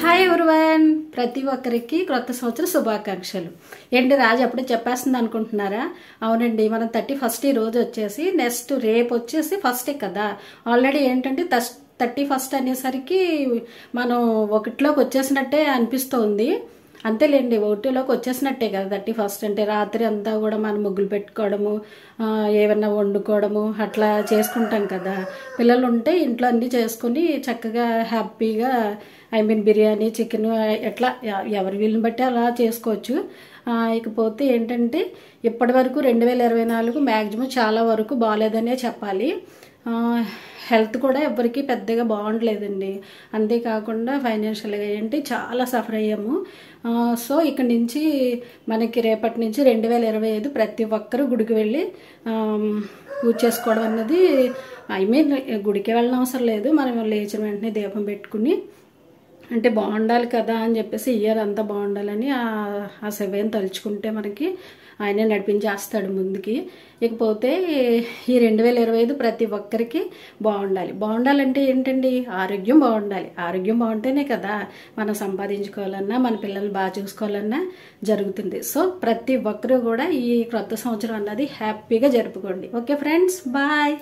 Hi everyone, ప్రతి ఒక్కరికి క్రొత్త సంవత్సర శుభాకాంక్షలు. ఏంటి రాజు అప్పుడే చెప్పేస్తుంది అనుకుంటున్నారా? అవునండి, మనం 31st ఈ రోజు వచ్చేసి నెక్స్ట్ రేపు వచ్చేసి ఫస్ట్ కదా. ఆల్రెడీ ఏంటంటే 31st అనేసరికి మనం ఒకటిలోకి వచ్చేసినట్టే అనిపిస్తుంది. అంతేలేండి, ఒకటిలోకి వచ్చేసినట్టే కదా 31st అంటే. రాత్రి అంతా కూడా మనం ముగ్గులు పెట్టుకోవడము, ఏమన్నా వండుకోవడము అట్లా చేసుకుంటాం కదా. పిల్లలు ఉంటే ఇంట్లో అన్నీ చేసుకుని చక్కగా హ్యాపీగా బిర్యానీ, చికెన్ ఎట్లా ఎవరి వీళ్ళని బట్టి అలా చేసుకోవచ్చు. ఇకపోతే ఏంటంటే ఇప్పటి వరకు 2024 మ్యాక్సిమం చాలా వరకు బాగాలేదనే చెప్పాలి. హెల్త్ కూడా ఎవరికి పెద్దగా బాగుండలేదండి. అంతేకాకుండా ఫైనాన్షియల్గా ఏంటి చాలా సఫర్ అయ్యాము. సో ఇక్కడ నుంచి మనకి రేపటి నుంచి 2025 ప్రతి ఒక్కరూ గుడికి వెళ్ళి పూజ చేసుకోవడం అన్నది గుడికి వెళ్ళిన అవసరం లేదు. మనం లేచిన వెంటనే దీపం పెట్టుకుని అంటే బాగుండాలి కదా అని చెప్పేసి ఇయర్ అంతా బాగుండాలని ఆ శివయ్యని తలుచుకుంటే మనకి ఆయనే నడిపించేస్తాడు ముందుకి. ఇకపోతే ఈ 2025 ప్రతి ఒక్కరికి బాగుండాలంటే ఏంటండి, ఆరోగ్యం బాగుండాలి. ఆరోగ్యం బాగుంటేనే కదా మనం సంపాదించుకోవాలన్నా మన పిల్లల్ని బాగా చూసుకోవాలన్నా జరుగుతుంది. సో ప్రతి ఒక్కరూ కూడా ఈ క్రొత్త సంవత్సరం అన్నది హ్యాపీగా జరుపుకోండి. Okay friends, bye.